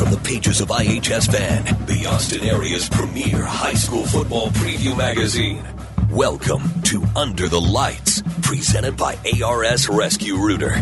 from the pages of IHS Fan, the Austin area's premier high school football preview magazine. Welcome to Under the Lights, presented by ARS Rescue Rooter.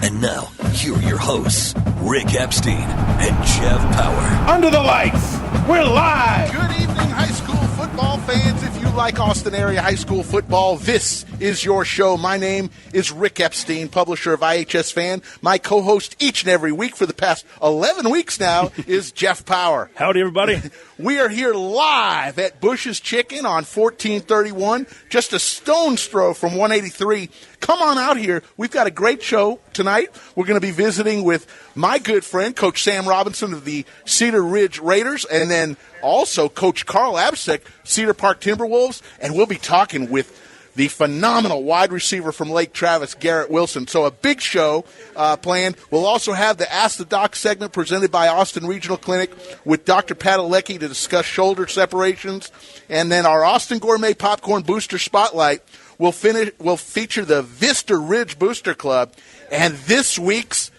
And now, here are your hosts, Rick Epstein and Jeff Power. Under the Lights, we're live! Good evening, high school football fans. If you like Austin area high school football, this is your show. My name is Rick Epstein, publisher of IHS Fan. My co-host each and every week for the past 11 weeks now is Jeff Power. Howdy, everybody. We are here live at Bush's Chicken on 1431, just a stone's throw from 183. Come on out here. We've got a great show tonight. We're going to be visiting with my good friend, Coach Sam Robinson of the Cedar Ridge Raiders, and then also Coach Carl Absek, Cedar Park Timberwolves, and we'll be talking with the phenomenal wide receiver from Lake Travis, Garrett Wilson. So a big show planned. We'll also have the Ask the Doc segment presented by Austin Regional Clinic with Dr. Padalecki to discuss shoulder separations. And then our Austin Gourmet Popcorn Booster Spotlight will feature the Vista Ridge Booster Club. And this week's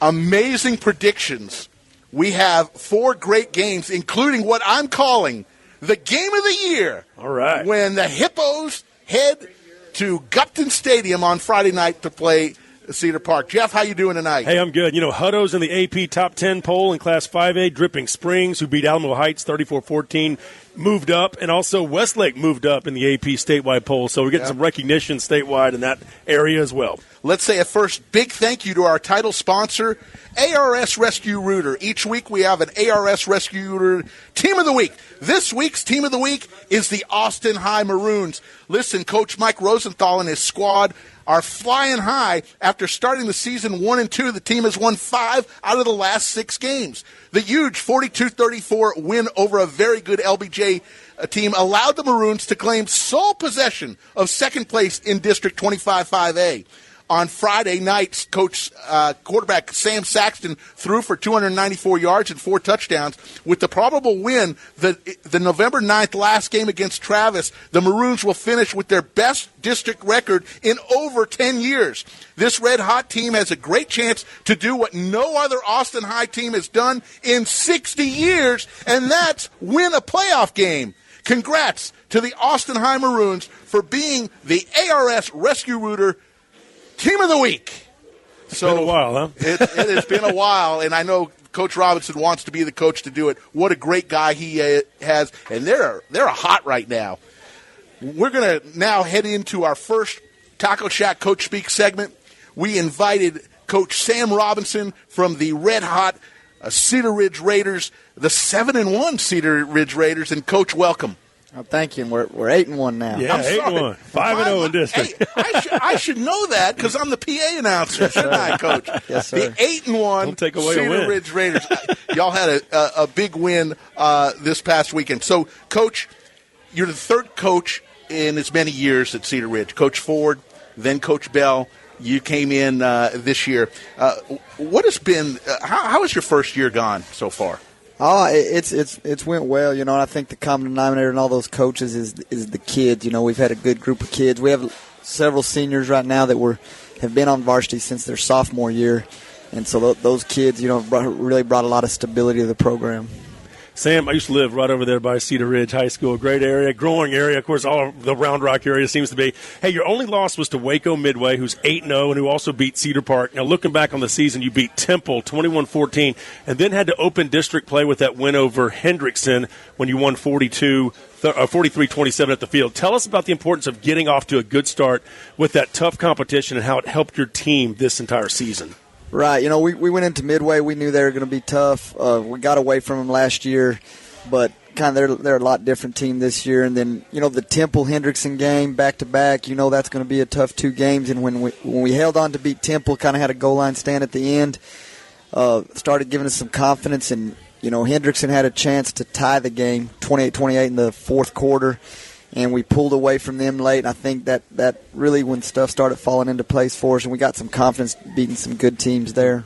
amazing predictions. We have 4 great games, including what I'm calling the game of the year. All right. When the Hippos head to Gupton Stadium on Friday night to play Cedar Park. Jeff, how you doing tonight? Hey, I'm good. You know, Hutto's in the AP Top 10 poll in Class 5A. Dripping Springs, who beat Alamo Heights 34-14, moved up. And also Westlake moved up in the AP statewide poll. So we're getting some recognition statewide in that area as well. Let's say at first, big thank you to our title sponsor, ARS Rescue Rooter. Each week we have an ARS Rescue Rooter Team of the Week. This week's Team of the Week is the Austin High Maroons. Listen, Coach Mike Rosenthal and his squad are flying high. After starting the season 1-2, the team has won 5 out of the last 6 games. The huge 42-34 win over a very good LBJ team allowed the Maroons to claim sole possession of second place in District 25-5A. On Friday night, quarterback Sam Saxton threw for 294 yards and 4 touchdowns. With the probable win, the November 9th last game against Travis, the Maroons will finish with their best district record in over 10 years. This red-hot team has a great chance to do what no other Austin High team has done in 60 years, and that's win a playoff game. Congrats to the Austin High Maroons for being the ARS Rescue Rooter Team of the Week. It's been a while, huh? It has been a while, and I know Coach Robinson wants to be the coach to do it. What a great guy he has, and they're hot right now. We're going to now head into our first Taco Shack Coach Speak segment. We invited Coach Sam Robinson from the red-hot Cedar Ridge Raiders, the 7-1 Cedar Ridge Raiders, and Coach, welcome. Oh, thank you. We're 8-1 now. Yeah, 8-1, 5-0 in district. Hey, I should know that because I'm the PA announcer, shouldn't I, Coach? Yes, sir. The 8-1 Cedar Ridge Raiders. Y'all had a big win this past weekend. So, Coach, you're the third coach in as many years at Cedar Ridge. Coach Ford, then Coach Bell. You came in this year. What has been? How has your first year gone so far? Oh, it's went well, you know, and I think the common denominator in all those coaches is the kids. You know, we've had a good group of kids. We have several seniors right now that have been on varsity since their sophomore year, and so those kids, you know, really brought a lot of stability to the program. Sam, I used to live right over there by Cedar Ridge High School, a great area, growing area. Of course, all of the Round Rock area seems to be. Hey, your only loss was to Waco Midway, who's 8-0 and who also beat Cedar Park. Now, looking back on the season, you beat Temple 21-14 and then had to open district play with that win over Hendrickson when you won 43-27 at the field. Tell us about the importance of getting off to a good start with that tough competition and how it helped your team this entire season. Right. You know, we went into Midway. We knew they were going to be tough. We got away from them last year, but kind of they're a lot different team this year. And then, you know, the Temple-Hendrickson game back-to-back, you know that's going to be a tough 2 games. And when we held on to beat Temple, kind of had a goal line stand at the end, started giving us some confidence. And, you know, Hendrickson had a chance to tie the game 28-28 in the fourth quarter. And we pulled away from them late, and I think that really when stuff started falling into place for us, and we got some confidence beating some good teams there.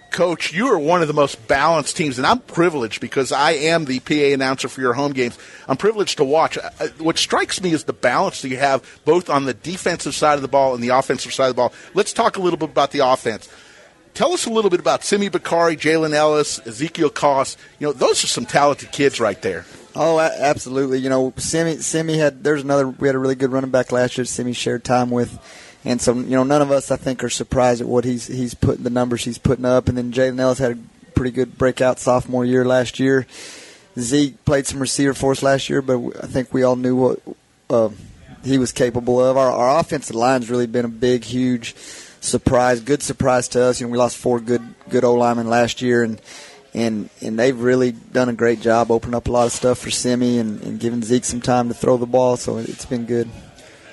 Coach, you are one of the most balanced teams, and I'm privileged because I am the PA announcer for your home games. I'm privileged to watch. What strikes me is the balance that you have both on the defensive side of the ball and the offensive side of the ball. Let's talk a little bit about the offense. Tell us a little bit about Simi Bakari, Jalen Ellis, Ezekiel Koss. Those are some talented kids right there. Oh, absolutely. Simi we had a really good running back last year. Simi shared time with, and so none of us I think are surprised at what he's putting, the numbers he's putting up. And then Jalen Ellis had a pretty good breakout sophomore year last year. Zeke played some receiver for us last year, but I think we all knew what he was capable of. Our offensive line's really been a big, huge surprise, good surprise to us. We lost 4 good O-linemen last year, and they've really done a great job opening up a lot of stuff for Simi and giving Zeke some time to throw the ball, so it's been good.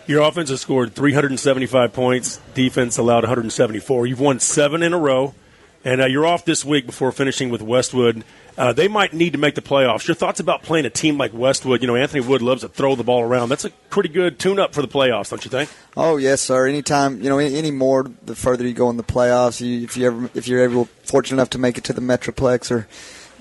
Your offense has scored 375 points. Defense allowed 174. You've won 7 in a row, and you're off this week before finishing with Westwood. They might need to make the playoffs. Your thoughts about playing a team like Westwood? Anthony Wood loves to throw the ball around. That's a pretty good tune-up for the playoffs, don't you think? Oh, yes, sir. Anytime, any more, the further you go in the playoffs, if you're ever fortunate enough to make it to the Metroplex or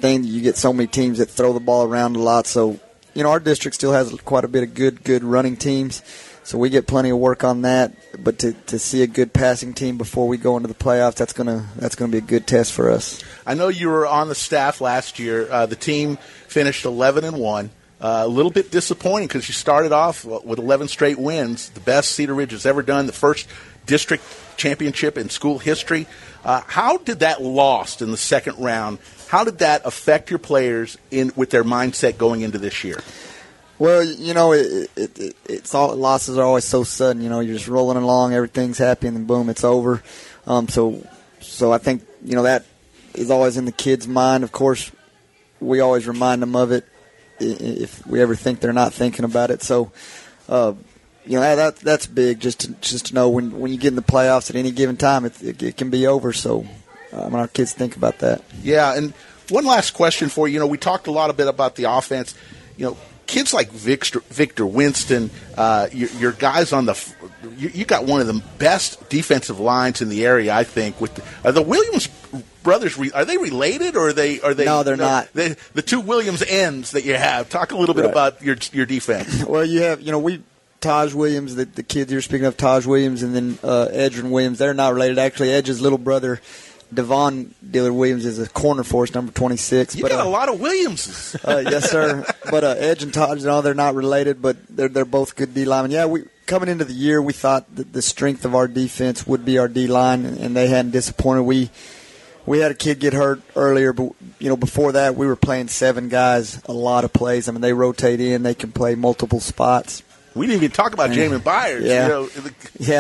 thing, you get so many teams that throw the ball around a lot. So, our district still has quite a bit of good running teams. So we get plenty of work on that, but to see a good passing team before we go into the playoffs, that's gonna be a good test for us. I know you were on the staff last year. The team finished 11-1. A little bit disappointing because you started off with 11 straight wins, the best Cedar Ridge has ever done, the first district championship in school history. How did that loss in the second round? How did that affect your players with their mindset going into this year? Well, it's all losses are always so sudden. You're just rolling along, everything's happy, and then boom, it's over. So I think that is always in the kids' mind. Of course, we always remind them of it if we ever think they're not thinking about it. So, that's big. Just to know when you get in the playoffs at any given time, it can be over. So, our kids think about that. Yeah, and one last question for you. We talked a lot about the offense. Kids like Victor Winston, your guys on you got one of the best defensive lines in the area, I think. Are the Williams brothers? Are they related, or are they? No, they're not. The 2 Williams ends that you have. Talk a little bit about your defense. Well, you have Taj Williams, the kid you're speaking of, Taj Williams, and then Edrin Williams. They're not related. Actually, Edge's little brother, Devon Dillard Williams, is a corner for us, number 26. You got a lot of Williamses. Yes, sir. But Edge and Taj, they're not related, but they're both good D linemen. Yeah, coming into the year, we thought that the strength of our defense would be our D line, and they hadn't disappointed. We had a kid get hurt earlier, but before that, we were playing 7 guys, a lot of plays. I mean, they rotate in, they can play multiple spots. We didn't even talk about Jamin Byers. Yeah,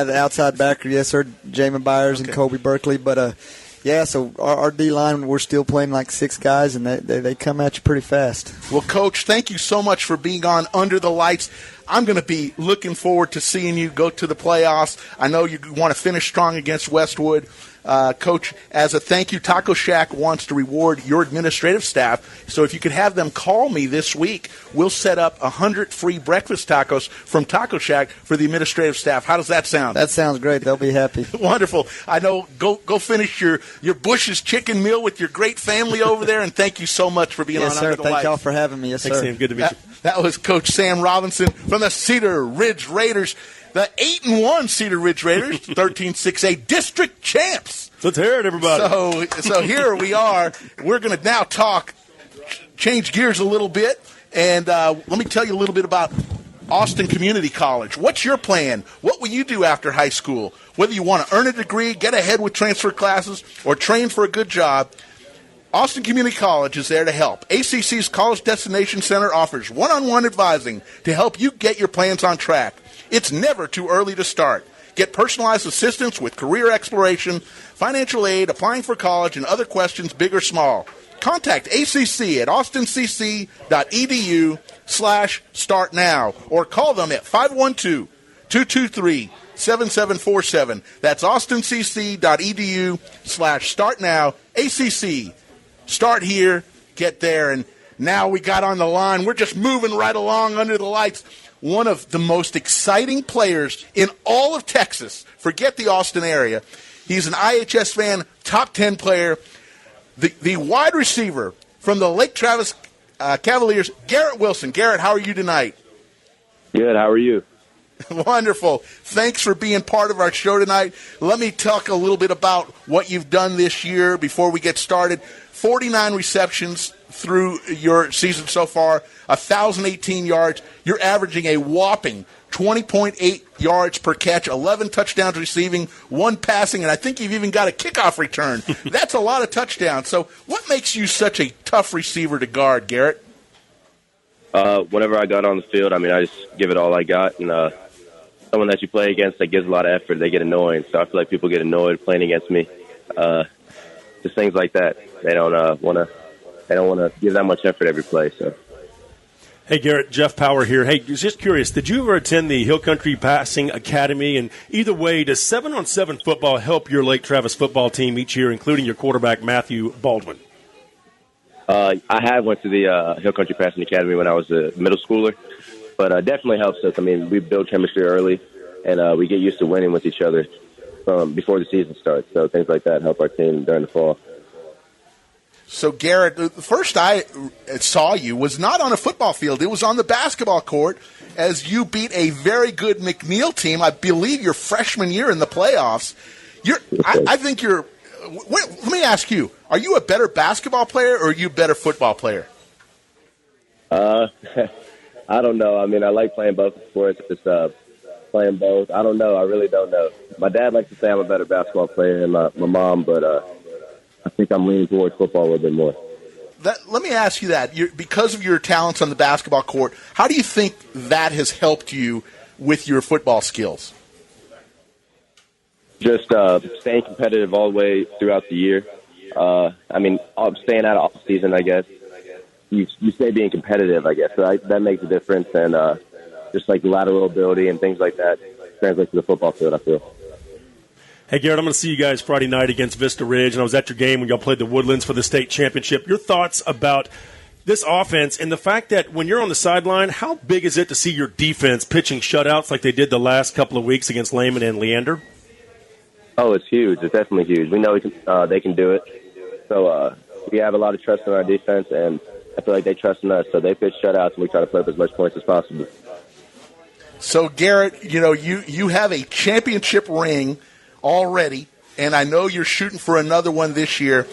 the outside backer, yes, sir, Jamin Byers and Kobe Berkeley, but. Yeah, so our D-line, we're still playing like 6 guys, and they come at you pretty fast. Well, Coach, thank you so much for being on Under the Lights. I'm going to be looking forward to seeing you go to the playoffs. I know you want to finish strong against Westwood. Coach, as a thank you, Taco Shack wants to reward your administrative staff. So if you could have them call me this week, we'll set up 100 free breakfast tacos from Taco Shack for the administrative staff. How does that sound? That sounds great. They'll be happy. Wonderful. I know. Go finish your Bush's chicken meal with your great family over there, and thank you so much for being on Under the Lights. Thank y'all for having me. Yes, Thanks, sir. Sam. Good to meet you. That was Coach Sam Robinson from the Cedar Ridge Raiders. The 8-1 Cedar Ridge Raiders, 13-6A district champs. Let's hear it, everybody. So here we are. We're going to now change gears a little bit, and let me tell you a little bit about Austin Community College. What's your plan? What will you do after high school? Whether you want to earn a degree, get ahead with transfer classes, or train for a good job, Austin Community College is there to help. ACC's College Destination Center offers one-on-one advising to help you get your plans on track. It's never too early to start. Get personalized assistance with career exploration, financial aid, applying for college, and other questions, big or small. Contact ACC at austincc.edu/start now or call them at 512-223-7747. That's austincc.edu/start now. ACC. Start here, get there, and now we got on the line. We're just moving right along under the lights. One of the most exciting players in all of Texas. Forget the Austin area. He's an IHS fan, top 10 player. The wide receiver from the Lake Travis Cavaliers, Garrett Wilson. Garrett, how are you tonight? Good. How are you? Wonderful. Thanks for being part of our show tonight. Let me talk a little bit about what you've done this year before we get started. 49 receptions through your season so far, 1,018 yards. You're averaging a whopping 20.8 yards per catch, 11 touchdowns receiving, 1 passing, and I think you've even got a kickoff return. That's a lot of touchdowns. So what makes you such a tough receiver to guard, Garrett? Whenever I got on the field, I just give it all I got. And someone that you play against that gives a lot of effort, they get annoying. So I feel like people get annoyed playing against me. Just things like that. They don't want to give that much effort every play. So. Hey, Garrett, Jeff Power here. Hey, just curious, did you ever attend the Hill Country Passing Academy? And either way, does 7-on-7 football help your Lake Travis football team each year, including your quarterback, Matthew Baldwin? I have went to the Hill Country Passing Academy when I was a middle schooler, but definitely helps us. We build chemistry early, and we get used to winning with each other before the season starts. So things like that help our team during the fall. So, Garrett, the first I saw you was not on a football field. It was on the basketball court as you beat a very good McNeil team, I believe your freshman year in the playoffs. I think you're – let me ask you, are you a better basketball player or are you a better football player? I don't know. I like playing both sports. Just playing both. I don't know. I really don't know. My dad likes to say I'm a better basketball player than my mom, but I think I'm leaning towards football a little bit more. Let me ask you that. Because of your talents on the basketball court, how do you think that has helped you with your football skills? Just staying competitive all the way throughout the year. Staying out of off season, I guess. You stay being competitive, I guess. So that makes a difference, and just like lateral ability and things like that translates to the football field, I feel. Hey, Garrett, I'm going to see you guys Friday night against Vista Ridge, and I was at your game when y'all played the Woodlands for the state championship. Your thoughts about this offense and the fact that when you're on the sideline, how big is it to see your defense pitching shutouts like they did the last couple of weeks against Lehman and Leander? Oh, it's huge. It's definitely huge. We know they can do it. So we have a lot of trust in our defense, and I feel like they trust in us. So they pitch shutouts, and we try to put up as much points as possible. So, Garrett, you have a championship ring already, and I know you're shooting for another one this year.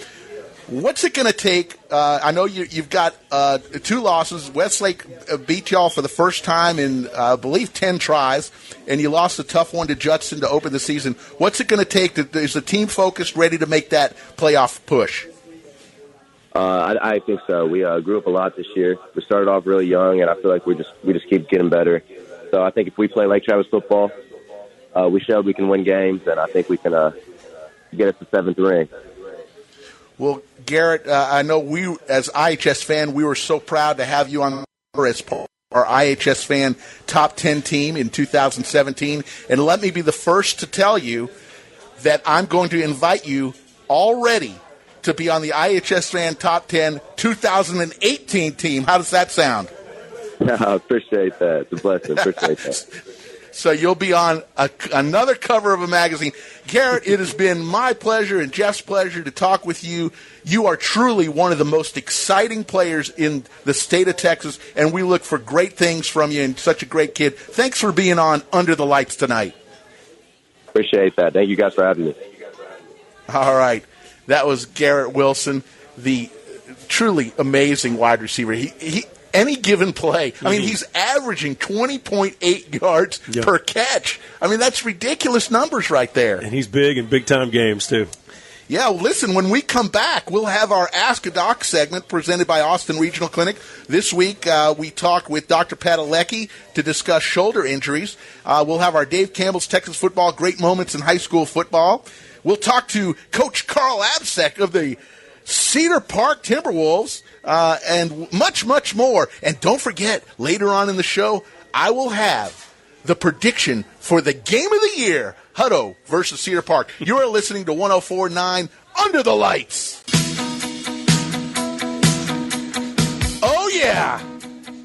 What's it going to take? I know you've got 2 losses. Westlake beat y'all for the first time in, I believe, 10 tries, and you lost a tough one to Judson to open the season. What's it going to take? Is the team focused, ready to make that playoff push? I think so. We grew up a lot this year. We started off really young, and I feel like we just keep getting better. So I think if we play Lake Travis football, we showed we can win games, and I think we can get us the 7th ring. Well, Garrett, I know we, as IHS fan, we were so proud to have you on as our IHS fan top 10 team in 2017. And let me be the first to tell you that I'm going to invite you already to be on the IHS fan top 10 2018 team. How does that sound? I appreciate that. It's a blessing. Appreciate that. So you'll be on another cover of a magazine. Garrett, it has been my pleasure and Jeff's pleasure to talk with you. You are truly one of the most exciting players in the state of Texas, and we look for great things from you and such a great kid. Thanks for being on Under the Lights tonight. Appreciate that. Thank you guys for having me. All right. That was Garrett Wilson, the truly amazing wide receiver. He any given play. He's averaging 20.8 yards per catch. That's ridiculous numbers right there. And he's big in big-time games, too. Yeah, listen, when we come back, we'll have our Ask a Doc segment presented by Austin Regional Clinic. This week, we talk with Dr. Padalecki to discuss shoulder injuries. We'll have our Dave Campbell's Texas Football, Great Moments in High School Football. We'll talk to Coach Carl Absek of the Cedar Park Timberwolves, and much, much more. And don't forget, later on in the show, I will have the prediction for the game of the year, Hutto versus Cedar Park. You are listening to 104.9 Under the Lights. Oh, yeah.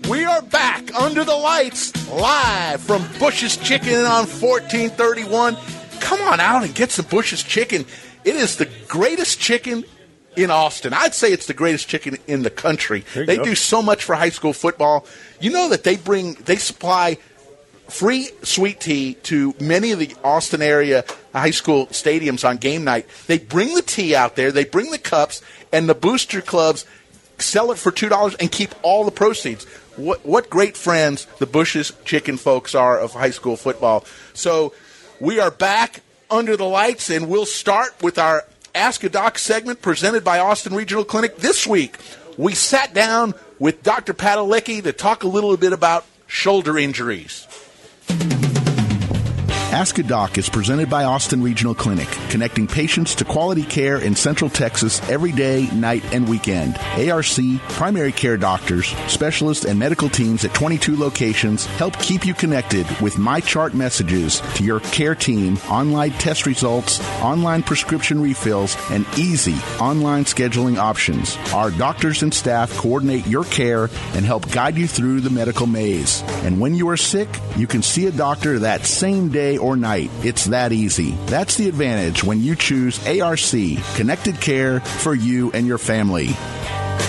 We are back under the lights, live from Bush's Chicken on 1431. Come on out and get some Bush's Chicken. It is the greatest chicken in Austin. I'd say it's the greatest chicken in the country. They do so much for high school football. You know that they supply free sweet tea to many of the Austin area high school stadiums on game night. They bring the tea out there, they bring the cups, and the booster clubs sell it for $2 and keep all the proceeds. What great friends the Bush's Chicken folks are of high school football. So we are back under the lights, and we'll start with our Ask a Doc segment presented by Austin Regional Clinic. This week, we sat down with Dr. Padalecki to talk a little bit about shoulder injuries. Ask a Doc is presented by Austin Regional Clinic, connecting patients to quality care in Central Texas every day, night, and weekend. ARC, primary care doctors, specialists, and medical teams at 22 locations help keep you connected with MyChart messages to your care team, online test results, online prescription refills, and easy online scheduling options. Our doctors and staff coordinate your care and help guide you through the medical maze. And when you are sick, you can see a doctor that same day or night. It's that easy. That's the advantage when you choose ARC, connected care for you and your family.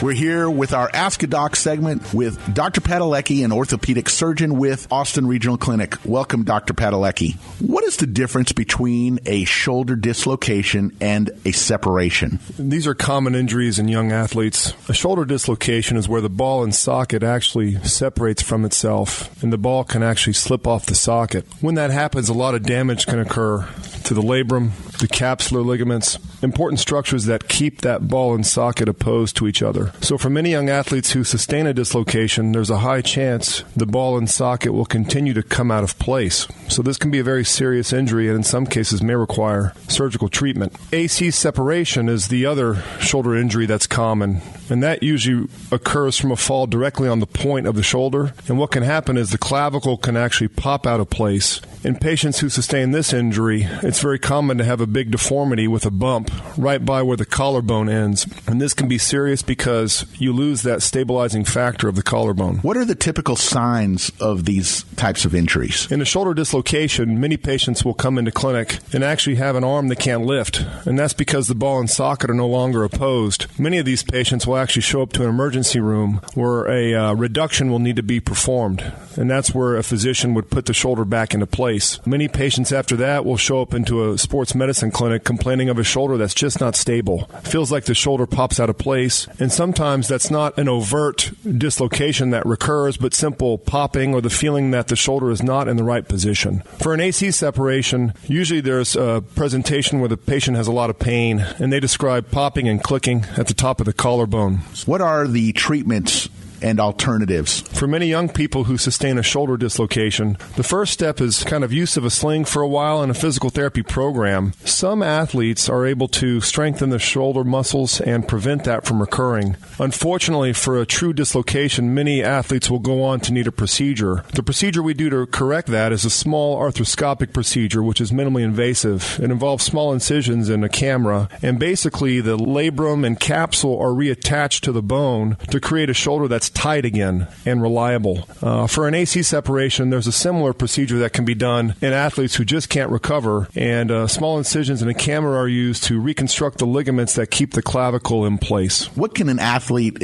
We're here with our Ask a Doc segment with Dr. Padalecki, an orthopedic surgeon with Austin Regional Clinic. Welcome, Dr. Padalecki. What is the difference between a shoulder dislocation and a separation? These are common injuries in young athletes. A shoulder dislocation is where the ball and socket actually separates from itself, and the ball can actually slip off the socket. When that happens, a lot of damage can occur to the labrum, the capsular ligaments, important structures that keep that ball and socket opposed to each other. So for many young athletes who sustain a dislocation, there's a high chance the ball and socket will continue to come out of place. So this can be a very serious injury and in some cases may require surgical treatment. AC separation is the other shoulder injury that's common, and that usually occurs from a fall directly on the point of the shoulder. And what can happen is the clavicle can actually pop out of place. In patients who sustain this injury, it's very common to have a big deformity with a bump right by where the collarbone ends. And this can be serious because you lose that stabilizing factor of the collarbone. What are the typical signs of these types of injuries? In a shoulder dislocation, many patients will come into clinic and actually have an arm they can't lift. And that's because the ball and socket are no longer opposed. Many of these patients will actually show up to an emergency room where a reduction will need to be performed. And that's where a physician would put the shoulder back into place. Many patients after that will show up into a sports medicine clinic complaining of a shoulder that's just not stable. Feels like the shoulder pops out of place, and sometimes that's not an overt dislocation that recurs, but simple popping or the feeling that the shoulder is not in the right position. For an AC separation, usually there's a presentation where the patient has a lot of pain, and they describe popping and clicking at the top of the collarbone. What are the treatments and alternatives? For many young people who sustain a shoulder dislocation, the first step is kind of use of a sling for a while and a physical therapy program. Some athletes are able to strengthen the shoulder muscles and prevent that from recurring. Unfortunately, for a true dislocation, many athletes will go on to need a procedure. The procedure we do to correct that is a small arthroscopic procedure, which is minimally invasive. It involves small incisions in a camera, and basically the labrum and capsule are reattached to the bone to create a shoulder that's tight again and reliable. For an AC separation, there's a similar procedure that can be done in athletes who just can't recover, and small incisions in a camera are used to reconstruct the ligaments that keep the clavicle in place. What can an athlete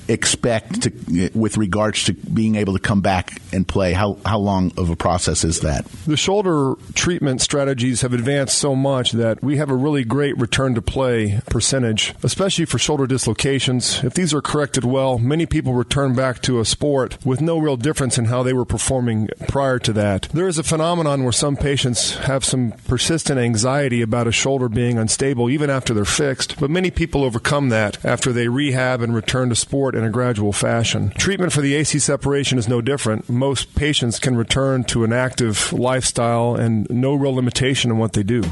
expect with regards to being able to come back and play? How long of a process is that? The shoulder treatment strategies have advanced so much that we have a really great return to play percentage, especially for shoulder dislocations. If these are corrected well, many people return back to a sport with no real difference in how they were performing prior to that. There is a phenomenon where some patients have some persistent anxiety about a shoulder being unstable even after they're fixed, but many people overcome that after they rehab and return to sport in a gradual fashion. Treatment for the AC separation is no different. Most patients can return to an active lifestyle and no real limitation in what they do.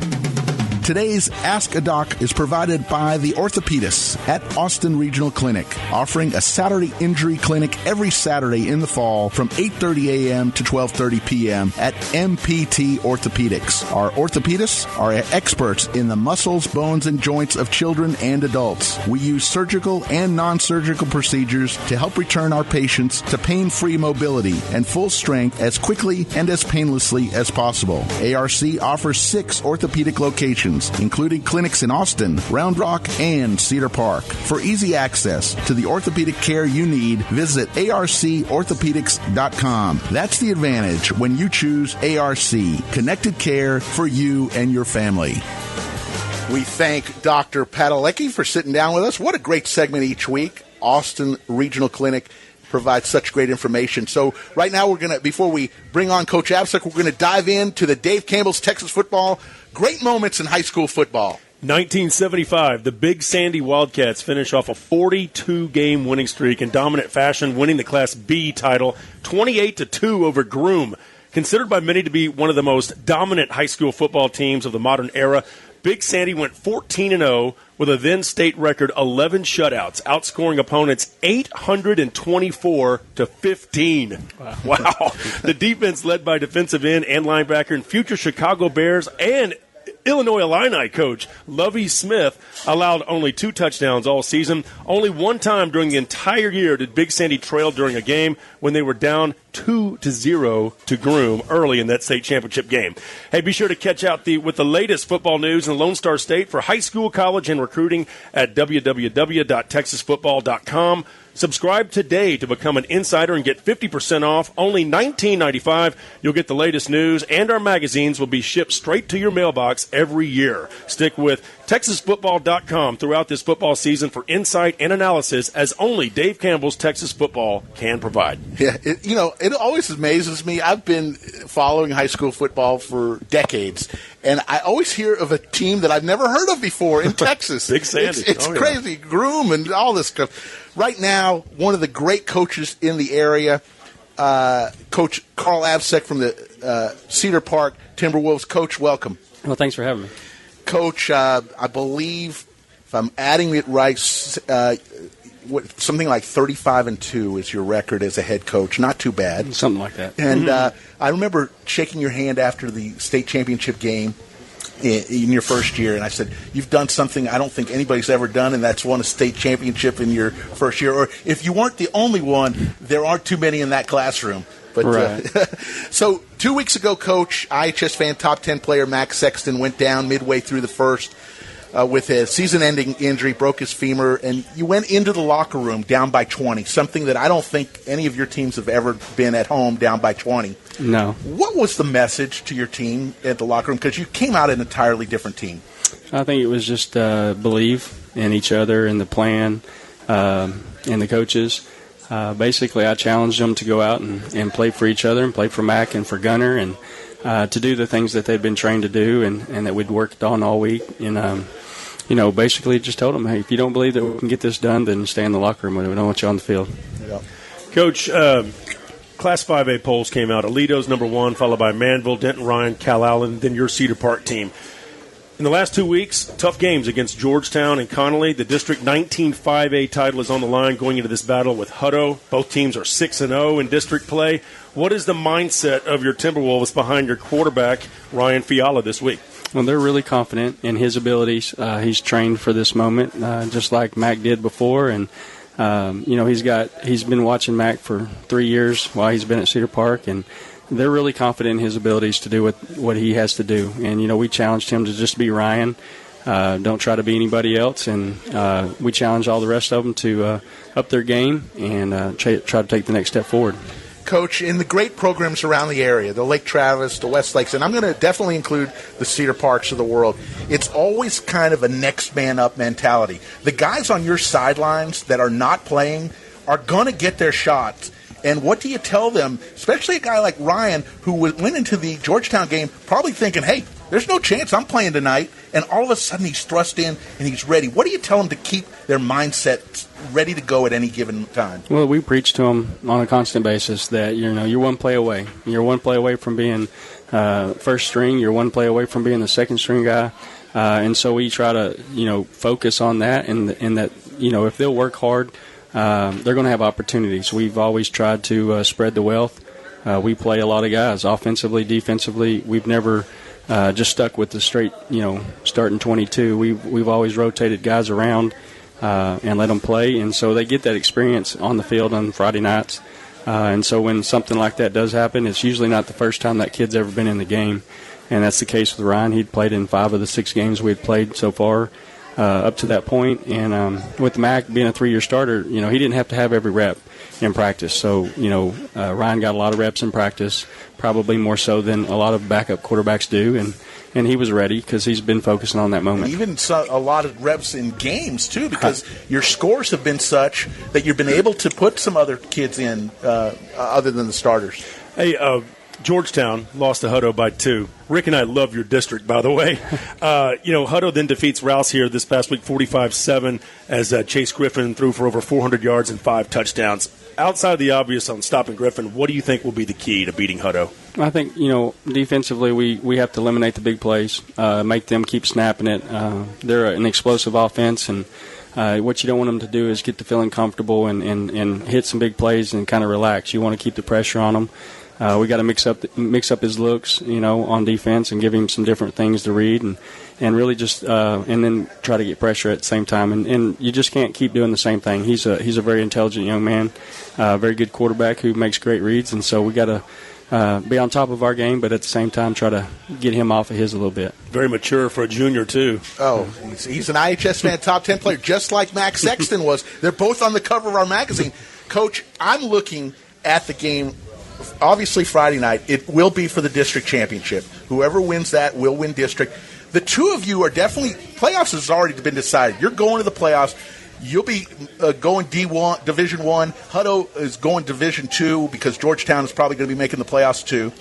Today's Ask a Doc is provided by the orthopedists at Austin Regional Clinic, offering a Saturday injury clinic every Saturday in the fall from 8:30 a.m. to 12:30 p.m. at MPT Orthopedics. Our orthopedists are experts in the muscles, bones, and joints of children and adults. We use surgical and non-surgical procedures to help return our patients to pain-free mobility and full strength as quickly and as painlessly as possible. ARC offers 6 orthopedic locations locations, including clinics in Austin, Round Rock, and Cedar Park. For easy access to the orthopedic care you need, visit arcorthopedics.com. That's the advantage when you choose ARC, connected care for you and your family. We thank Dr. Padalecki for sitting down with us. What a great segment each week. Austin Regional Clinic provides such great information. So right now before we bring on Coach Absek, we're going to dive into the Dave Campbell's Texas football. Great moments in high school football. 1975, the Big Sandy Wildcats finish off a 42-game winning streak in dominant fashion, winning the Class B title 28-2 over Groom. Considered by many to be one of the most dominant high school football teams of the modern era, Big Sandy went 14-0 with a then-state record 11 shutouts, outscoring opponents 824-15. Wow. The defense led by defensive end and linebacker and future Chicago Bears and Illinois Illini coach Lovie Smith allowed only 2 touchdowns all season. Only one time during the entire year did Big Sandy trail during a game when they were down 2-0 to Groom early in that state championship game. Hey, be sure to catch out with the latest football news in Lone Star State for high school, college, and recruiting at www.texasfootball.com. Subscribe today to become an insider and get 50% off, only $19.95. You'll get the latest news, and our magazines will be shipped straight to your mailbox every year. Stick with TexasFootball.com throughout this football season for insight and analysis as only Dave Campbell's Texas Football can provide. Yeah, it always amazes me. I've been following high school football for decades, and I always hear of a team that I've never heard of before in Texas. Big Sandy. It's crazy. Groom and all this stuff. Right now, one of the great coaches in the area, Coach Carl Absek from the Cedar Park Timberwolves. Coach, welcome. Well, thanks for having me. Coach, I believe, if I'm adding it right, something like 35-2 is your record as a head coach. Not too bad. Something like that. And I remember shaking your hand after the state championship game in your first year, and I said, you've done something I don't think anybody's ever done, and that's won a state championship in your first year. Or if you weren't the only one, there aren't too many in that classroom. But right. So 2 weeks ago, Coach, IHS fan top 10 player Max Sexton went down midway through the first with a season-ending injury, broke his femur, and you went into the locker room down by 20, something that I don't think any of your teams have ever been at home down by 20. No. What was the message to your team at the locker room? Because you came out an entirely different team. I think it was just believe in each other and the plan and the coaches. Basically, I challenged them to go out and play for each other and play for Mac and for Gunner and to do the things that they'd been trained to do and that we'd worked on all week. And, basically just told them, hey, if you don't believe that we can get this done, then stay in the locker room. We don't want you on the field. Yeah. Coach, Class 5A polls came out. Alito's number 1, followed by Manville, Denton Ryan, Cal Allen, then your Cedar Park team. In the last 2 weeks, tough games against Georgetown and Connolly. The District 19 5A title is on the line going into this battle with Hutto. Both teams are 6-0 in district play. What is the mindset of your Timberwolves behind your quarterback, Ryan Fiala, this week? Well, they're really confident in his abilities. He's trained for this moment, just like Mac did before. And, he's been watching Mac for 3 years while he's been at Cedar Park. And they're really confident in his abilities to do what he has to do. And, we challenged him to just be Ryan. Don't try to be anybody else. And we challenge all the rest of them to up their game and try to take the next step forward. Coach, in the great programs around the area, the Lake Travis, the West Lakes, and I'm going to definitely include the Cedar Parks of the world, it's always kind of a next man up mentality. The guys on your sidelines that are not playing are going to get their shots. And what do you tell them, especially a guy like Ryan, who went into the Georgetown game probably thinking, hey, there's no chance I'm playing tonight, and all of a sudden he's thrust in and he's ready. What do you tell them to keep their mindset ready to go at any given time? Well, we preach to them on a constant basis that, you're one play away. You're one play away from being first string. You're one play away from being the second string guy. And so we try to, focus on that and that, if they'll work hard, they're going to have opportunities. We've always tried to spread the wealth. We play a lot of guys, offensively, defensively. We've never just stuck with the straight, starting 22. We've always rotated guys around and let them play, and so they get that experience on the field on Friday nights. And so when something like that does happen, it's usually not the first time that kid's ever been in the game. and that's the case with Ryan. He'd played in 5 of the 6 games we had played so far up to that point. And with Mac being a 3-year starter, he didn't have to have every rep in practice. So, Ryan got a lot of reps in practice, probably more so than a lot of backup quarterbacks do. And he was ready because he's been focusing on that moment. And even a lot of reps in games, too, because your scores have been such that you've been able to put some other kids in other than the starters. Hey, Georgetown lost to Hutto by 2. Rick and I love your district, by the way. Hutto then defeats Rouse here this past week 45-7 as Chase Griffin threw for over 400 yards and 5 touchdowns. Outside of the obvious on stopping Griffin, what do you think will be the key to beating Hutto? I think, defensively we have to eliminate the big plays, make them keep snapping it. They're an explosive offense, and what you don't want them to do is get to feeling comfortable and hit some big plays and kind of relax. You want to keep the pressure on them. We got to mix up his looks, on defense and give him some different things to read and really just and then try to get pressure at the same time. And you just can't keep doing the same thing. He's a very intelligent young man, very good quarterback who makes great reads, and so we got to be on top of our game, but at the same time try to get him off of his a little bit. Very mature for a junior, too. Oh, he's an IHS fan top 10 player, just like Max Sexton was. They're both on the cover of our magazine. Coach, I'm looking at the game. Obviously, Friday night, it will be for the district championship. Whoever wins that will win district. The two of you are definitely – playoffs has already been decided. You're going to the playoffs. You'll be going D1, Division I. Hutto is going Division II because Georgetown is probably going to be making the playoffs too.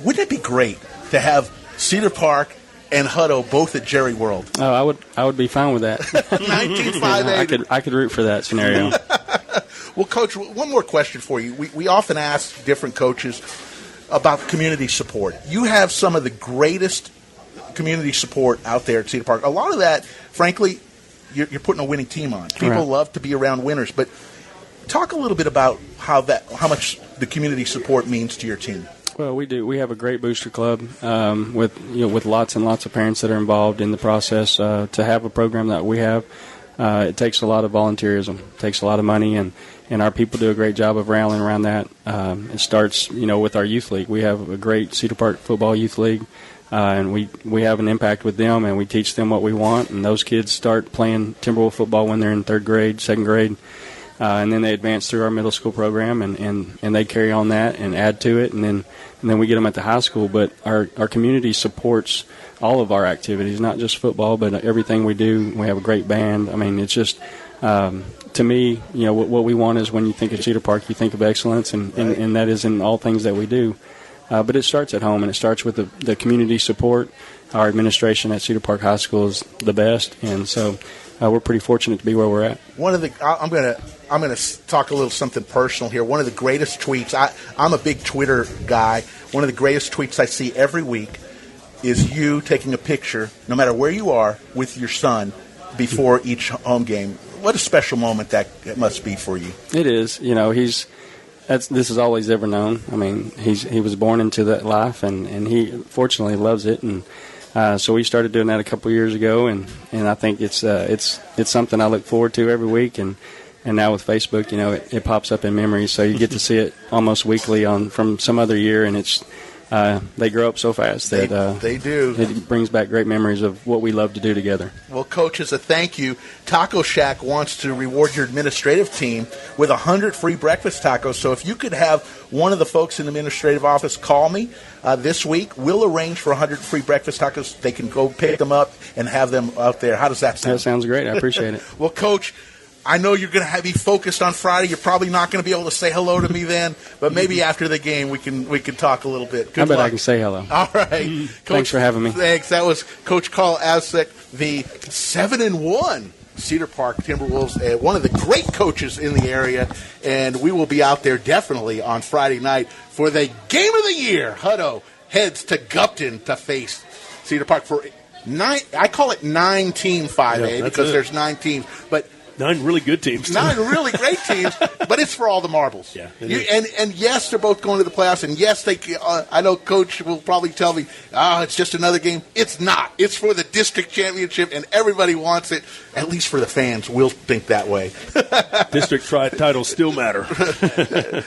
Wouldn't it be great to have Cedar Park and Hutto both at Jerry World? Oh, I would be fine with that. 1958. I could root for that scenario. Well, Coach, one more question for you. We often ask different coaches about community support. You have some of the greatest community support out there at Cedar Park. A lot of that, frankly, you're putting a winning team on. People love to be around winners. But talk a little bit about how much the community support means to your team. Well, we do. We have a great booster club with lots and lots of parents that are involved in the process. To have a program that we have, it takes a lot of volunteerism. It takes a lot of money, and our people do a great job of rallying around that. It starts, with our youth league. We have a great Cedar Park football youth league, and we have an impact with them, and we teach them what we want. And those kids start playing Timberwolf football when they're in 3rd grade, 2nd grade, and then they advance through our middle school program, and they carry on that and add to it, and then we get them at the high school. But our community supports all of our activities, not just football, but everything we do. We have a great band. I mean, it's just to me, what we want is when you think of Cedar Park, you think of excellence, and that is in all things that we do. But it starts at home, and it starts with the community support. Our administration at Cedar Park High School is the best, and so we're pretty fortunate to be where we're at. I'm gonna talk a little something personal here. One of the greatest tweets. I'm a big Twitter guy. One of the greatest tweets I see every week is you taking a picture, no matter where you are, with your son before each home game. What a special moment that must be for you. It is. This is all he's ever known. I mean, he was born into that life, and he fortunately loves it. And so we started doing that a couple of years ago, and I think it's something I look forward to every week. And now with Facebook, it pops up in memories, so you get to see it almost weekly from some other year, and it's. They grow up so fast that they do. It brings back great memories of what we love to do together. Well, Coach, as a thank you, Taco Shack wants to reward your administrative team with 100 free breakfast tacos. So if you could have one of the folks in the administrative office call me this week, we'll arrange for 100 free breakfast tacos. They can go pick them up and have them out there. How does that sound? That sounds great. I appreciate it. Well, Coach, I know you're going to be focused on Friday. You're probably not going to be able to say hello to me then, but maybe after the game we can talk a little bit. I bet I can say hello. All right. Coach, thanks for having me. Thanks. That was Coach Carl Azsek, the 7-1 Cedar Park Timberwolves, one of the great coaches in the area, and we will be out there definitely on Friday night for the game of the year. Hutto heads to Gupton to face Cedar Park for 9. I call it 9-team 5A because there's 9 teams, but 9 really good teams. 9 really great teams, but it's for all the marbles. Yeah, and yes, they're both going to the playoffs, and yes, they. I know Coach will probably tell me, it's just another game. It's not. It's for the district championship, and everybody wants it. At least for the fans, we'll think that way. District titles still matter.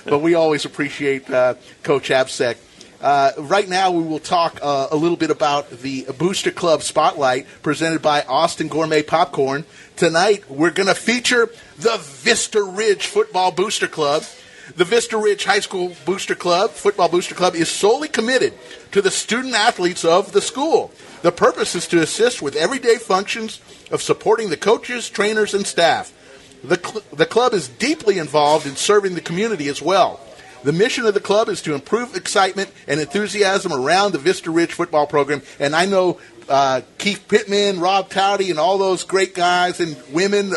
But we always appreciate Coach Absek Right now, we will talk a little bit about the Booster Club Spotlight presented by Austin Gourmet Popcorn. Tonight, we're going to feature the Vista Ridge Football Booster Club. The Vista Ridge High School Booster Club, Football Booster Club, is solely committed to the student athletes of the school. The purpose is to assist with everyday functions of supporting the coaches, trainers, and staff. The club is deeply involved in serving the community as well. The mission of the club is to improve excitement and enthusiasm around the Vista Ridge football program. And I know Keith Pittman, Rob Towdy, and all those great guys and women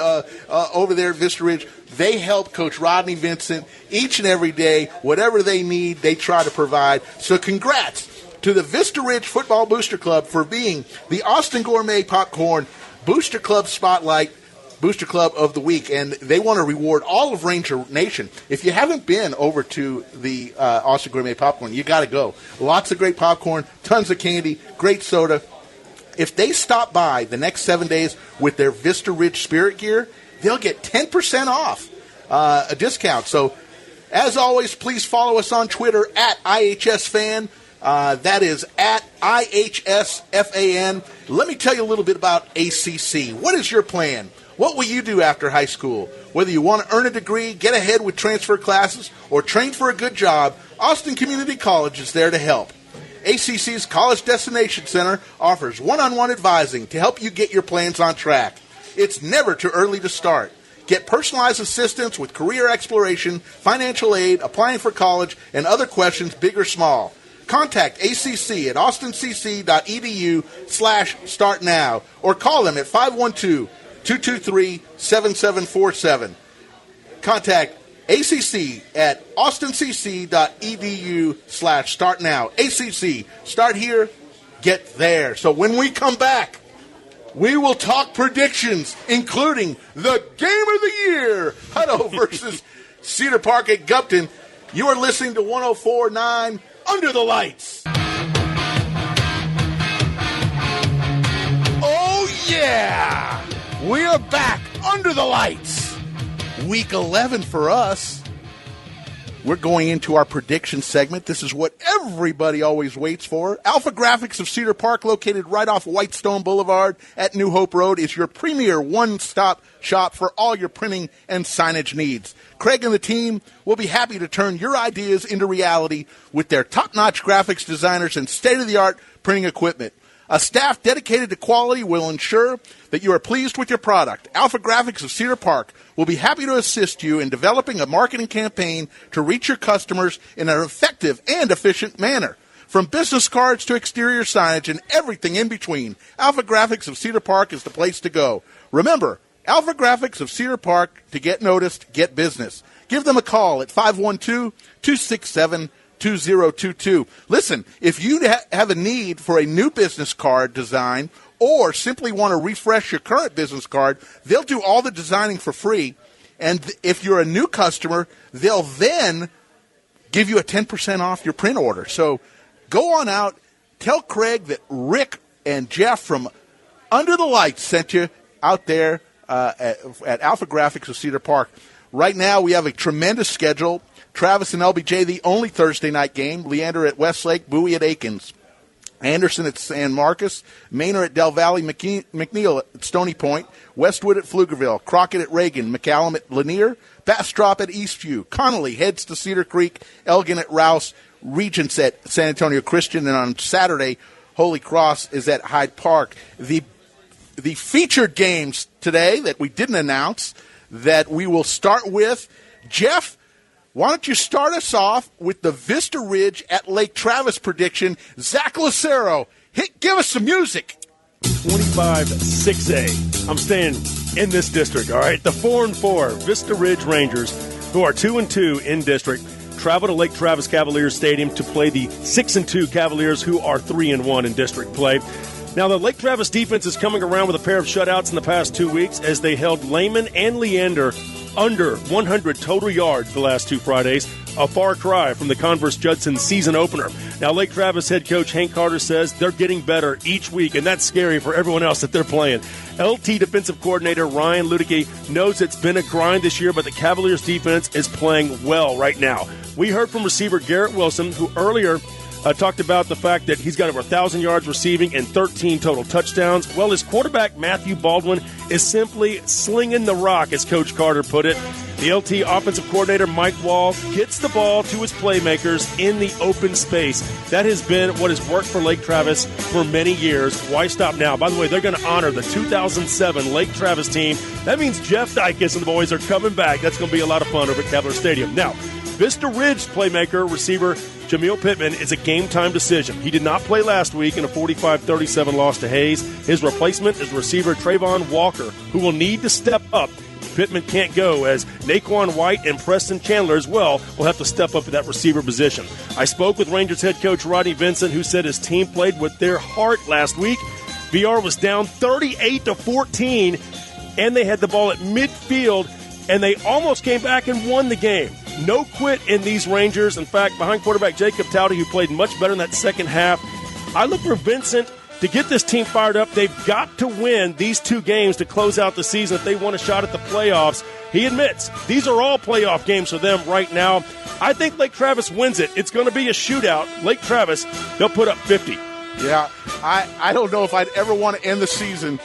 over there at Vista Ridge, they help Coach Rodney Vincent each and every day. Whatever they need, they try to provide. So congrats to the Vista Ridge Football Booster Club for being the Austin Gourmet Popcorn Booster Club Spotlight Booster Club of the Week, and they want to reward all of Ranger Nation. If you haven't been over to the Austin Gourmet Popcorn, you got to go. Lots of great popcorn, tons of candy, great soda. If they stop by the next 7 days with their Vista Ridge Spirit gear, they'll get 10% off a discount. So, as always, please follow us on Twitter at IHSFan. That is at IHSFAN. Let me tell you a little bit about ACC. What is your plan? What will you do after high school? Whether you want to earn a degree, get ahead with transfer classes, or train for a good job, Austin Community College is there to help. ACC's College Destination Center offers one-on-one advising to help you get your plans on track. It's never too early to start. Get personalized assistance with career exploration, financial aid, applying for college, and other questions big or small. Contact ACC at austincc.edu/startnow or call them at 512-223-7747. Contact ACC at austincc.edu/startnow. ACC, start here, get there. So when we come back, we will talk predictions, including the game of the year, Hutto versus Cedar Park at Gupton. You are listening to 104.9 Under the Lights. Oh, yeah! We are back under the lights. Week 11 for us. We're going into our prediction segment. This is what everybody always waits for. Alpha Graphics of Cedar Park, located right off Whitestone Boulevard at New Hope Road, is your premier one-stop shop for all your printing and signage needs. Craig and the team will be happy to turn your ideas into reality with their top-notch graphics designers and state-of-the-art printing equipment. A staff dedicated to quality will ensure that you are pleased with your product. Alpha Graphics of Cedar Park will be happy to assist you in developing a marketing campaign to reach your customers in an effective and efficient manner. From business cards to exterior signage and everything in between, Alpha Graphics of Cedar Park is the place to go. Remember, Alpha Graphics of Cedar Park, to get noticed, get business. Give them a call at 512-267-2022. Listen, if you have a need for a new business card design or simply want to refresh your current business card, they'll do all the designing for free. And if you're a new customer, they'll then give you a 10% off your print order. So go on out, tell Craig that Rick and Jeff from Under the Lights sent you out there at Alpha Graphics of Cedar Park. Right now we have a tremendous schedule. Travis and LBJ, the only Thursday night game. Leander at Westlake, Bowie at Aikens. Anderson at San Marcos, Manor at Del Valle, McNeil at Stony Point, Westwood at Pflugerville, Crockett at Reagan, McCallum at Lanier, Bastrop at Eastview, Connolly heads to Cedar Creek, Elgin at Rouse, Regents at San Antonio Christian, and on Saturday, Holy Cross is at Hyde Park. The featured games today that we didn't announce that we will start with, Jeff, why don't you start us off with the Vista Ridge at Lake Travis prediction? Zach Lucero, give us some music. 25-6A. I'm staying in this district, all right? The 4-4 Vista Ridge Rangers, who are 2-2 in district, travel to Lake Travis Cavaliers Stadium to play the 6-2 Cavaliers, who are 3-1 in district play. Now, the Lake Travis defense is coming around with a pair of shutouts in the past 2 weeks as they held Lehman and Leander under 100 total yards the last 2 Fridays, a far cry from the Converse Judson season opener. Now, Lake Travis head coach Hank Carter says they're getting better each week, and that's scary for everyone else that they're playing. LT defensive coordinator Ryan Luedeke knows it's been a grind this year, but the Cavaliers defense is playing well right now. We heard from receiver Garrett Wilson, who earlier talked about the fact that he's got over 1,000 yards receiving and 13 total touchdowns. Well, his quarterback, Matthew Baldwin, is simply slinging the rock, as Coach Carter put it. The LT offensive coordinator, Mike Wall, gets the ball to his playmakers in the open space. That has been what has worked for Lake Travis for many years. Why stop now? By the way, they're going to honor the 2007 Lake Travis team. That means Jeff Dykes and the boys are coming back. That's going to be a lot of fun over at Cavalier Stadium. Now, Vista Ridge playmaker, receiver Jameel Pittman is a game-time decision. He did not play last week in a 45-37 loss to Hayes. His replacement is receiver Trayvon Walker, who will need to step up. Pittman can't go, as Naquan White and Preston Chandler as well will have to step up at that receiver position. I spoke with Rangers head coach Rodney Vincent, who said his team played with their heart last week. VR was down 38-14, and they had the ball at midfield, and they almost came back and won the game. No quit in these Rangers. In fact, behind quarterback Jacob Towdy, who played much better in that second half, I look for Vincent to get this team fired up. They've got to win these 2 games to close out the season if they want a shot at the playoffs. He admits these are all playoff games for them right now. I think Lake Travis wins it. It's going to be a shootout. Lake Travis, they'll put up 50. Yeah, I don't know if I'd ever want to end the season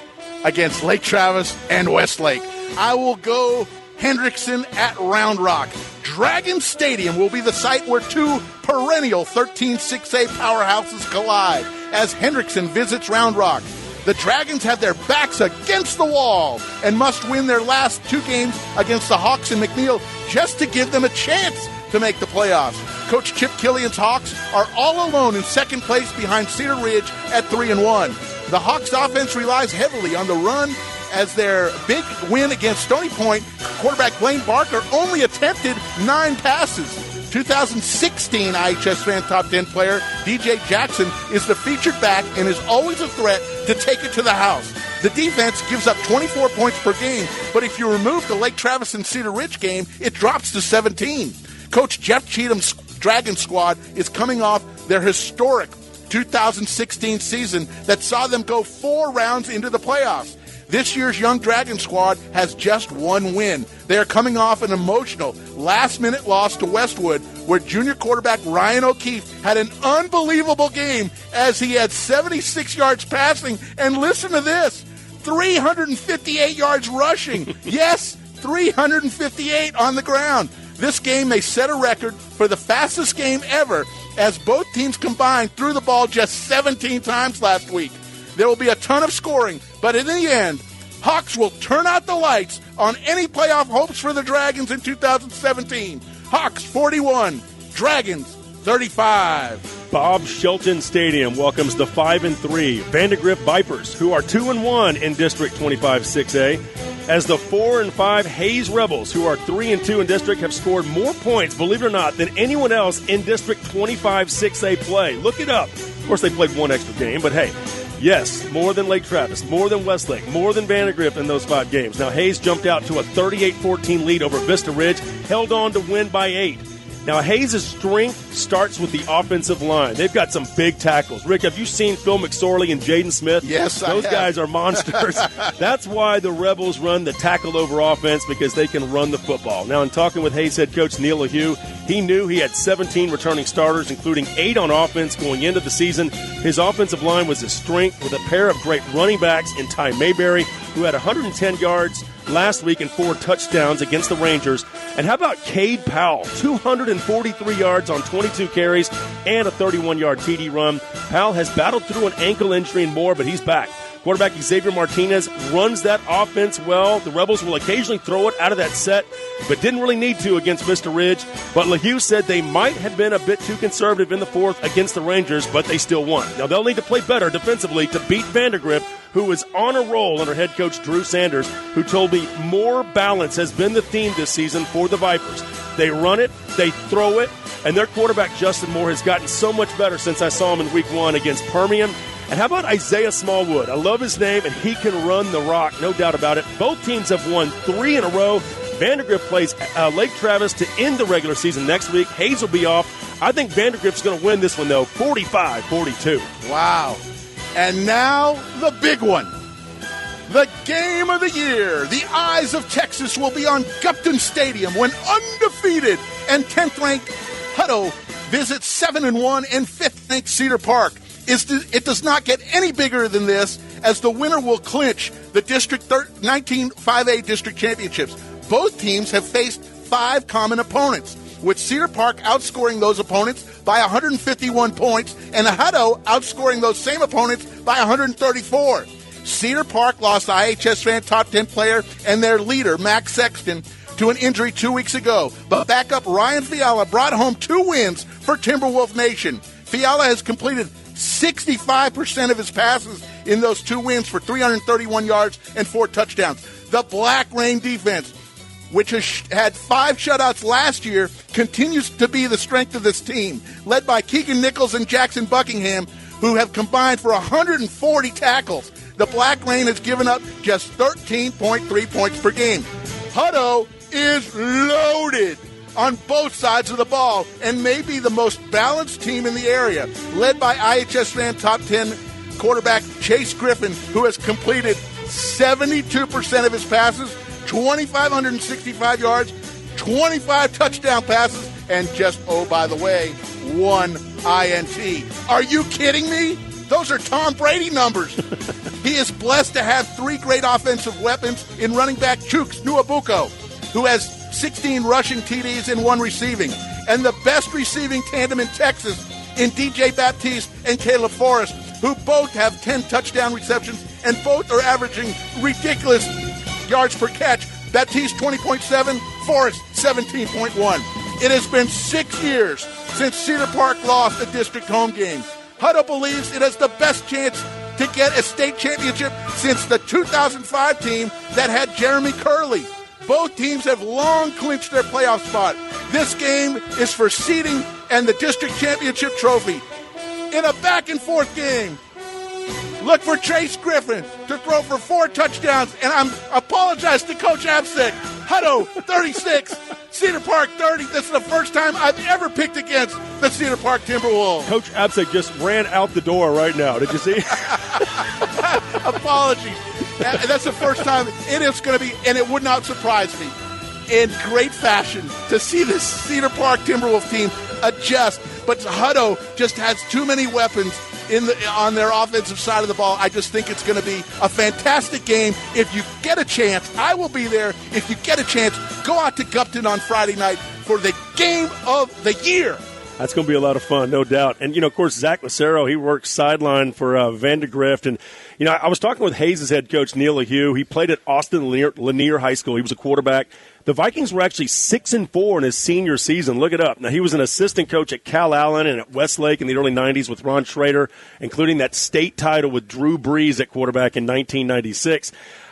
against Lake Travis and Westlake. I will go Hendrickson at Round Rock. Dragon Stadium will be the site where 2 perennial 13-6A powerhouses collide as Hendrickson visits Round Rock. The Dragons have their backs against the wall and must win their last 2 games against the Hawks and McNeil just to give them a chance to make the playoffs. Coach Chip Killian's Hawks are all alone in second place behind Cedar Ridge at 3-1. The Hawks offense relies heavily on the run, as their big win against Stony Point, quarterback Blaine Barker only attempted 9 passes. 2016 IHS Fan Top 10 player DJ Jackson is the featured back and is always a threat to take it to the house. The defense gives up 24 points per game, but if you remove the Lake Travis and Cedar Ridge game, it drops to 17. Coach Jeff Cheatham's Dragon squad is coming off their historic 2016 season that saw them go 4 rounds into the playoffs. This year's Young Dragon squad has just 1 win. They are coming off an emotional last-minute loss to Westwood, where junior quarterback Ryan O'Keefe had an unbelievable game as he had 76 yards passing, and listen to this, 358 yards rushing. Yes, 358 on the ground. This game may set a record for the fastest game ever, as both teams combined threw the ball just 17 times last week. There will be a ton of scoring, but in the end, Hawks will turn out the lights on any playoff hopes for the Dragons in 2017. Hawks 41, Dragons 35. Bob Shelton Stadium welcomes the 5-3 Vandergrift Vipers, who are 2-1 in District 25-6A, as the 4-5 Hayes Rebels, who are 3-2 in district, have scored more points, believe it or not, than anyone else in District 25-6A play. Look it up. Of course, they played 1 extra game, but hey, yes, more than Lake Travis, more than Westlake, more than Vandergrift in those 5 games. Now, Hayes jumped out to a 38-14 lead over Vista Ridge, held on to win by 8. Now, Hayes' strength starts with the offensive line. They've got some big tackles. Rick, have you seen Phil McSorley and Jaden Smith? Yes, I have. Those guys are monsters. That's why the Rebels run the tackle-over offense, because they can run the football. Now, in talking with Hayes head coach Neil LaHue, he knew he had 17 returning starters, including 8 on offense going into the season. His offensive line was his strength, with a pair of great running backs in Ty Mayberry, who had 110 yards last week and 4 touchdowns against the Rangers. And how about Cade Powell? 243 yards on 22 carries and a 31-yard TD run. Powell has battled through an ankle injury and more, but he's back. Quarterback Xavier Martinez runs that offense well. The Rebels will occasionally throw it out of that set, but didn't really need to against Vista Ridge. But LaHue said they might have been a bit too conservative in the 4th against the Rangers, but they still won. Now, they'll need to play better defensively to beat Vandergrift, who is on a roll under head coach Drew Sanders, who told me more balance has been the theme this season for the Vipers. They run it, they throw it, and their quarterback Justin Moore has gotten so much better since I saw him in Week 1 against Permian. And how about Isaiah Smallwood? I love his name, and he can run the rock, no doubt about it. Both teams have won 3 in a row. Vandergrift plays Lake Travis to end the regular season next week. Hayes will be off. I think Vandergrift's going to win this one, though, 45-42. Wow. And now the big one. The game of the year. The eyes of Texas will be on Gupton Stadium when undefeated and 10th-ranked Hutto Visit 7-1 and 5th ranked Cedar Park. It does not get any bigger than this, as the winner will clinch the District 19 5A District Championships. Both teams have faced 5 common opponents, with Cedar Park outscoring those opponents by 151 points and Hutto outscoring those same opponents by 134. Cedar Park lost IHS Fan top 10 player and their leader, Max Sexton, to an injury 2 weeks ago. But backup Ryan Fiala brought home 2 wins for Timberwolf Nation. Fiala has completed 65% of his passes in those 2 wins for 331 yards and 4 touchdowns. The Black Rain defense, which has had 5 shutouts last year, continues to be the strength of this team, led by Keegan Nichols and Jackson Buckingham, who have combined for 140 tackles. The Black Rain has given up just 13.3 points per game. Hutto is loaded on both sides of the ball and may be the most balanced team in the area, led by IHS Fan top 10 quarterback Chase Griffin, who has completed 72% of his passes, 2,565 yards, 25 touchdown passes, and just, oh, by the way, 1 INT. Are you kidding me? Those are Tom Brady numbers. He is blessed to have 3 great offensive weapons in running back Chooks Nwabuko, who has 16 rushing TDs and 1 receiving, and the best receiving tandem in Texas in DJ Baptiste and Caleb Forrest, who both have 10 touchdown receptions and both are averaging ridiculous yards per catch. Baptiste 20.7, Forrest 17.1. It has been 6 years since Cedar Park lost a district home game. Hutto believes it has the best chance to get a state championship since the 2005 team that had Jeremy Curley. Both teams have long clinched their playoff spot. This game is for seeding and the district championship trophy. In a back-and-forth game, look for Chase Griffin to throw for 4 touchdowns, and I apologize to Coach Absek. Hutto, 36, Cedar Park, 30. This is the first time I've ever picked against the Cedar Park Timberwolves. Coach Absek just ran out the door right now. Did you see? Apologies. That's the first time it is going to be, and it would not surprise me, in great fashion to see this Cedar Park Timberwolf team adjust. But Hutto just has too many weapons on their offensive side of the ball. I just think it's going to be a fantastic game. If you get a chance, I will be there. If you get a chance, go out to Gupton on Friday night for the game of the year. That's going to be a lot of fun, no doubt. And, of course, Zach Lucero, he works sideline for Vandergrift. And, I was talking with Hayes' head coach, Neil LaHue. He played at Austin Lanier High School. He was a quarterback. The Vikings were actually 6-4 in his senior season. Look it up. Now, he was an assistant coach at Cal Allen and at Westlake in the early 90s with Ron Schrader, including that state title with Drew Brees at quarterback in 1996.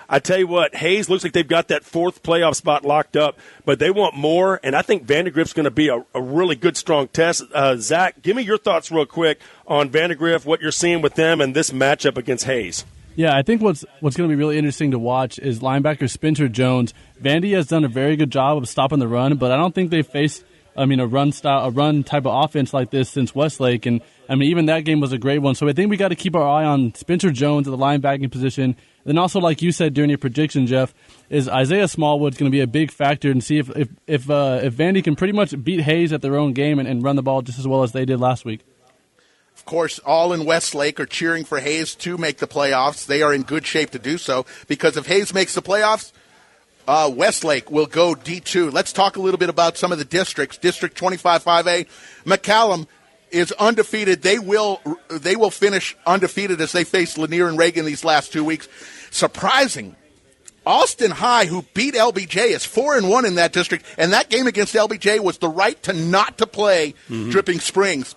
I tell you what, Hayes looks like they've got that 4th playoff spot locked up, but they want more, and I think Vandergrift's going to be a really good, strong test. Zach, give me your thoughts real quick on Vandergrift, what you're seeing with them, and this matchup against Hayes. Yeah, I think what's going to be really interesting to watch is linebacker Spencer Jones. Vandy has done a very good job of stopping the run, but I don't think they've faced a run type of offense like this since Westlake, and even that game was a great one. So I think we got to keep our eye on Spencer Jones at the linebacking position. Then also, like you said during your prediction, Jeff, is Isaiah Smallwood's going to be a big factor, and see if Vandy can pretty much beat Hayes at their own game and run the ball just as well as they did last week. Of course, all in Westlake are cheering for Hayes to make the playoffs. They are in good shape to do so, because if Hayes makes the playoffs, Westlake will go D2. Let's talk a little bit about some of the districts. District 25 5A, McCallum is undefeated. They will finish undefeated as they face Lanier and Reagan these last 2 weeks. Surprising, Austin High, who beat LBJ, is 4-1 in that district, and that game against LBJ was the right to not to play Dripping Springs.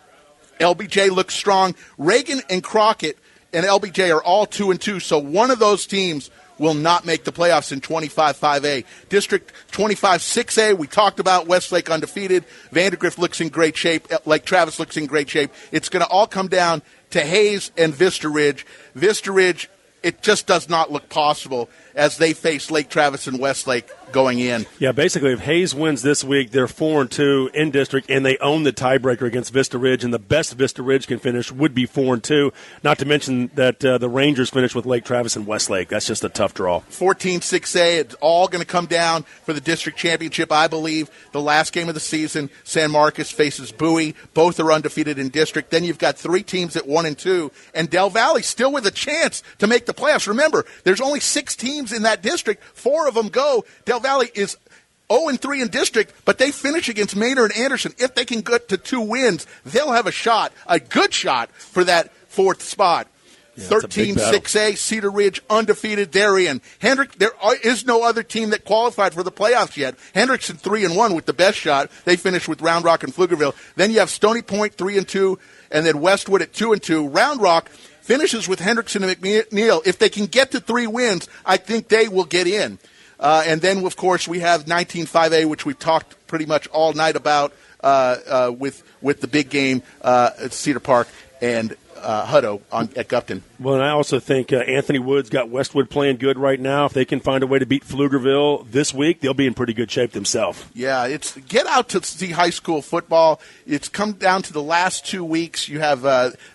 LBJ looks strong. Reagan and Crockett and LBJ are all 2-2, so one of those teams will not make the playoffs in 25 5A. District 25 6A, we talked about Westlake undefeated. Vandergrift looks in great shape. Lake Travis looks in great shape. It's going to all come down to Hayes and Vista Ridge. Vista Ridge, it just does not look possible. as they face Lake Travis and Westlake going in. Yeah, basically, if Hayes wins this week, they're 4-2 in district, and they own the tiebreaker against Vista Ridge, and the best Vista Ridge can finish would be 4-2. Not to mention that the Rangers finish with Lake Travis and Westlake. That's just a tough draw. 14-6A, it's all going to come down for the district championship, I believe. The last game of the season, San Marcos faces Bowie. Both are undefeated in district. Then you've got 3 teams at 1-2, and Del Valle still with a chance to make the playoffs. Remember, there's only 6 teams in that district. 4 of them go. Del Valle is 0-3 in district, but they finish against Maynard and Anderson. If they can get to 2 wins, they'll have a good shot for that 4th spot. Yeah, 13-6A, Cedar Ridge undefeated. They're in. There is no other team that qualified for the playoffs yet. Hendrickson 3-1 with the best shot. They finished with Round Rock and Pflugerville. Then you have Stony Point 3-2, and then Westwood at 2-2. Round Rock finishes with Hendrickson and McNeil. If they can get to 3 wins, I think they will get in. And then, of course, we have 19-5A, which we've talked pretty much all night about with the big game at Cedar Park and Hutto at Gupton. Well, and I also think Anthony Wood's got Westwood playing good right now. If they can find a way to beat Pflugerville this week, they'll be in pretty good shape themselves. Yeah, it's get out to see high school football. It's come down to the last 2 weeks. You have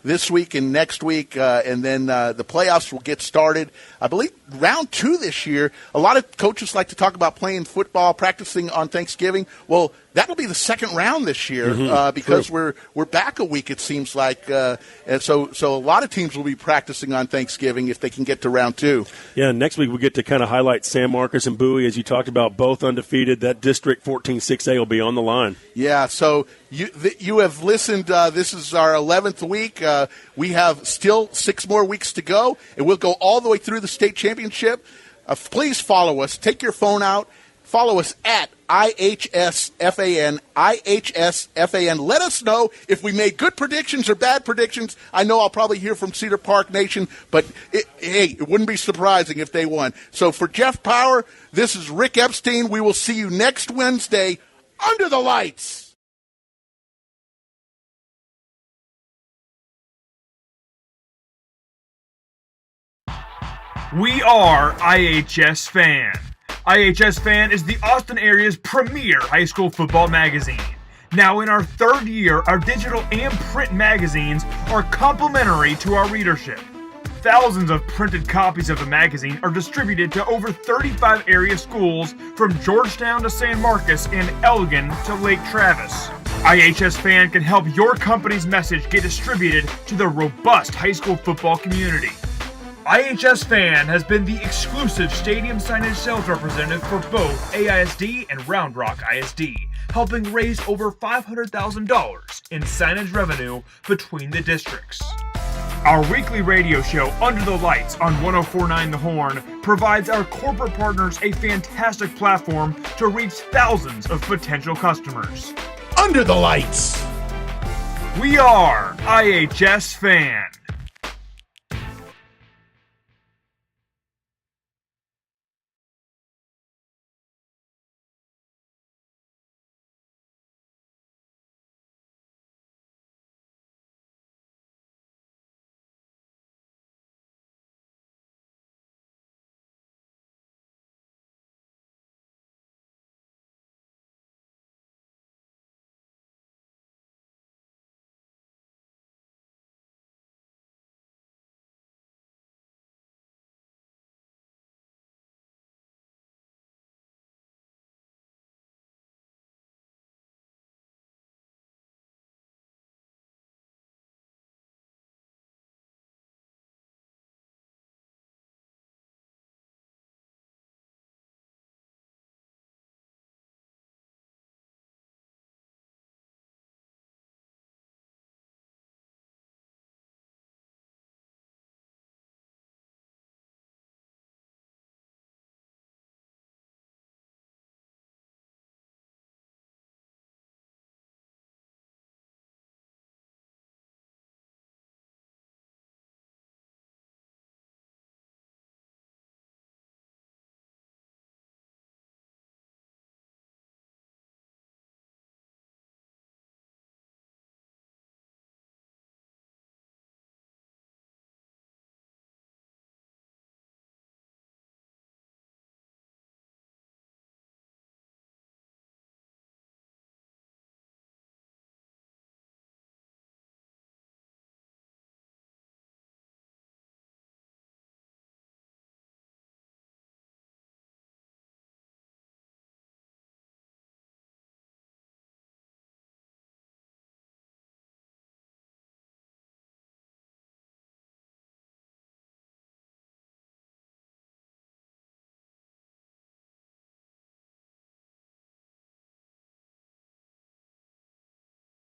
this week and next week, and then the playoffs will get started. I believe round 2 this year. A lot of coaches like to talk about playing football, practicing on Thanksgiving. Well, that'll be the second round this year because we're back a week, it seems like. And so a lot of teams will be practicing on Thanksgiving if they can get to round 2. Yeah, next week we get to kind of highlight San Marcos and Bowie, as you talked about, both undefeated. That District 14-6A will be on the line. Yeah, so you have listened. This is our 11th week. We have still 6 more weeks to go, and we'll go all the way through the state championship. Please follow us. Take your phone out. Follow us at IHSFAN. Let us know if we made good predictions or bad predictions. I know I'll probably hear from Cedar Park Nation, but it wouldn't be surprising if they won. So for Jeff Power, this is Rick Epstein. We will see you next Wednesday under the lights. We are IHS Fan. IHS Fan is the Austin area's premier high school football magazine. Now in our 3rd year, our digital and print magazines are complimentary to our readership. Thousands of printed copies of the magazine are distributed to over 35 area schools from Georgetown to San Marcos and Elgin to Lake Travis. IHS Fan can help your company's message get distributed to the robust high school football community. IHS Fan has been the exclusive stadium signage sales representative for both AISD and Round Rock ISD, helping raise over $500,000 in signage revenue between the districts. Our weekly radio show, Under the Lights on 104.9 The Horn, provides our corporate partners a fantastic platform to reach thousands of potential customers. Under the lights. We are IHS Fan.